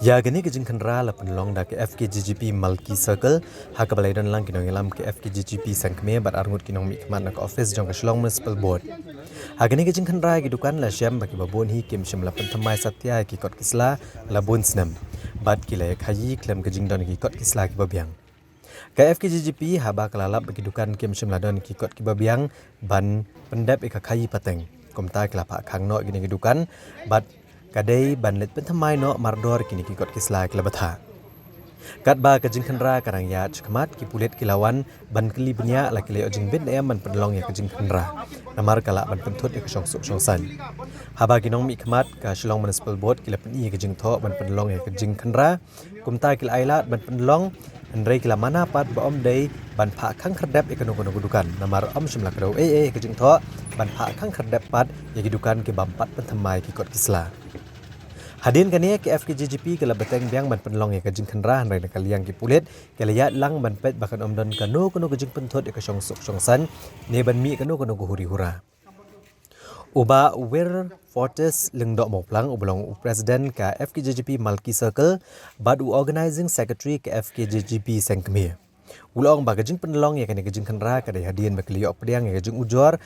Ya gani ke jingkan ra la penlong da ke FKGGP Multi Circle ha ka balai dan lang kinong ilam ke FKGGP sangkme bat arngut kinong mi kman nak office jong ke Shillong Municipal Board. Ha gani ke jingkan ra ki dukan la syam baki babon hi kim shim la pentamai satya ki kot kisla la bun snam. Bat ki la khayi klem ke jingdon ki kot kisla ki babiang. Ke FKGGP ha ba kalalap baki dukan kim shim la don ki kot ki babiang ban pendap e ka khayi pateng. Komta kelapa khang no gini ki dukan bat kadai banlet pentamai no mardor kini ki kot kisla kelabata. Kat ba ke jingkan ra karang ya chkmat ki pulet kilawan ban kli benya la kile ojing bin em ban penlong ya ke jingkan ra. Namar kala ban pentut ya ke syong suk syong san. Haba kinong mi kmat ka Shillong Municipal Board kila pen ke jing tho ban penlong ya ke jingkan ra. Kumta kila ailat ban penlong Andrei kila mana pat ba om dei ban pha khang khardap e kanu kanu dukan. Namar om shimla kro ke jing tho ban pha khang khardap pat ya ki dukan ke bampat pentamai ki kot kisla. Hadin kania ke FKGGP ke labeteng biang ban penlong ya ke jingkan ra handai nak liang ki pulet ke layat lang ban pet bakan om don kanu kanu ke jing pentot ke syong suk syong san ne ban mi kanu kanu huri hura. Uba wir Fortis lengdok moplang ublong president ke FKGGP Multi Circle bad organizing secretary ke FKGGP Sengkemir. Ulong ba ke jing penlong ya ke jingkan ra ke hadin bakliok pediang ya ke jing ujor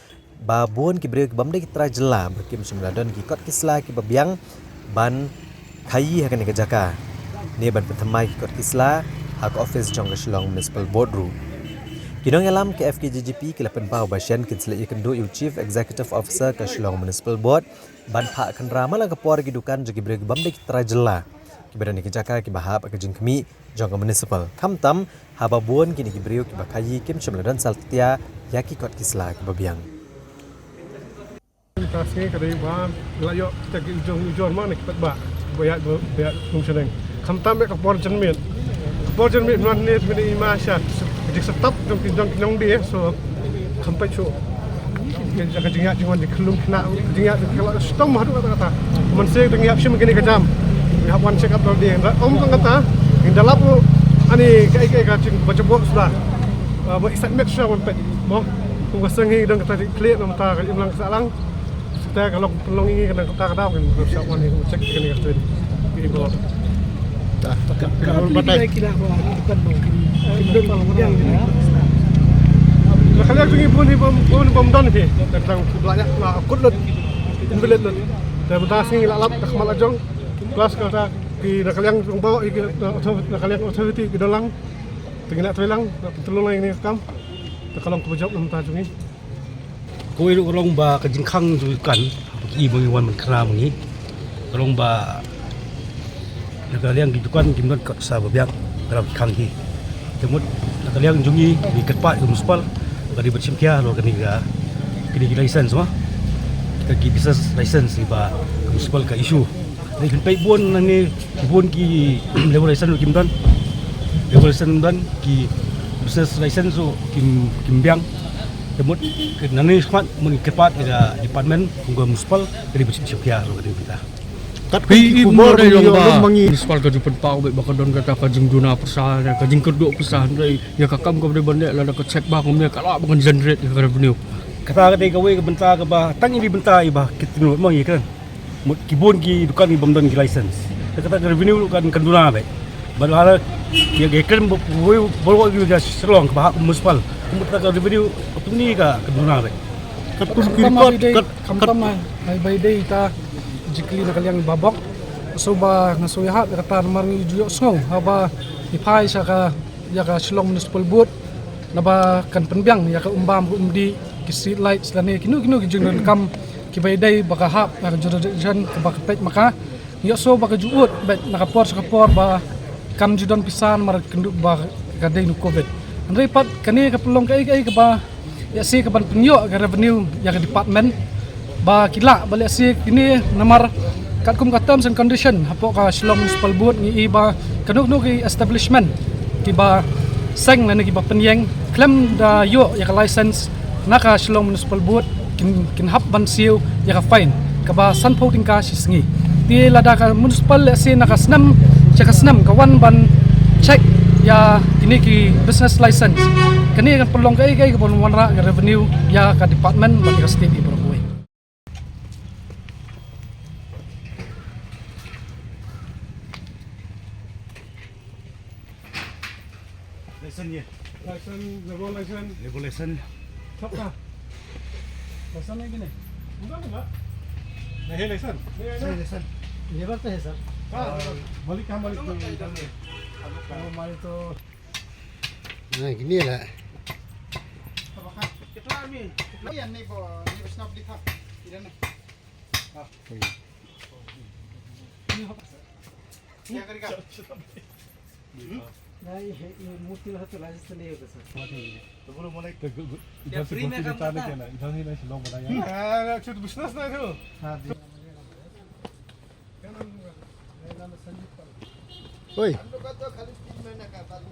babun ki bre bamde ki tra jela berkim semladon ki kot kisla ki babiang ban khayi hakan ke jaka ne ban pertamai ki kot kisla hak office jong ke Shillong Municipal Board ru kinong alam ke FKGGP ke lapan pau basyan kinsle ikendo you chief executive officer ke Shillong Municipal Board ban pha kan ramala ke por gidukan jogi breg bamde ki trajela ki badan ki jaka ki bahap ke jingkmi jong ke municipal kamtam haba buon kini ki breu ki bakhayi kim chemladan saltia yaki kot kisla ki babiang Kasih kadai ba layo tak ujung mana kita ba bayat fungsioning kamtam be kapor cermin man ni mini masya jadi stop jong dia so sampai so jaga jingak cuma di kelum kena jingak kalau stop mah kata man se jingak sim gini kejam ya one check up dia om kan kata yang dalam ani kai cing baca bok sudah ba isat met sya man pet mo ku sengi dan kata clear nam ta ka imlang salang kita kalau pelong ini kena kata kan siap mana cek kena kata ini boleh kalau batai kira bukan mungkin kalian tungi pun don ni tentang belanja akut lut invalid lut dan betasi lalap kemal ajong kelas kata di kalian bawa kalian authority di dalam tinggal telang tolong ini kam kalau kebujak nam tajungi ko ilu kalong ba kajingkhang ju kan i bang wan man khra mangi kalong ba nakaliang gidukan kimdon ka sa babiak karam khang hi temut nakaliang jungi di ketpat ke municipal dari bersimkia lo kini license mah kita ki business license ba municipal ka issue ni kan pai bon ni bon ki level license kimdon level license dan ki business license kimbiang temut nani smat mengikepat ida department unggal municipal dari bersih kia lo kata kita tapi umur dari yang mangi municipal ka jupan pau be bakal don kata ka jingduna persahan ka jing kedua persahan dari ya kakam ka benda la ka check ba kumnya kala bangan generate ka revenue kata kata gawe ke benta ke bah tang ini benta iba kita nu mangi kan mut kibon ki dukan ni bamdan ki license kata revenue kan kanduna be balala ya gekan boleh juga serong ke bah municipal mut ka revenue ni ka kaduna be kat kun kirikot kamtam ay by day ta jikli na kaliang babok so ba ngasuya kata marngi juyo song haba ipai sa ka ya ka Shillong Municipal Board na ba kan penbiang ya ka umbam umdi ki street lights lani kinu gijung kam ki by day baka hap na jurisdiction ka baka pet maka yo so baka juut bet nakapor sa kapor ba kam judon pisan mar kenduk ba ka day nu covid andre pat kani ka pelong kai ka ba ya si kapan penyo ke revenue ya ke department ba kila balik si ini namar kat kum terms and condition hapo ka Shillong Municipal Board ni iba kanuk no ki establishment ki ba seng na ki ba penyeng claim da yo ya ka license na ka Shillong Municipal Board kin hap ban siu ya ka fine ka ba san voting ka singi ti lada ka municipal si na ka snam cha ka snam ka wan ban check ya kini ki business license kini kan pelong kai kebon wanra revenue ya ka department bagi state ibu kuwe Lesson ye. License, regulation, Regulation. top ka. License है कि नहीं? नहीं licence Sorry, lesson. Labour तो है सर। मालिक कहाँ मालिक हमारे तो Gini lah. Yan ni po, ni snap di ha. Ilan na? Kaya ka. नहीं ये मूर्ति वाला तो लाइसेंस नहीं होगा सर। तो बोलो मलाई इधर से बोलते जिताने के ना इधर ही नहीं लोग बनाया हां छोट बिजनेस ना थियो हाँ जी। Oi. हम लोग का तो खाली 3 महीने का बाद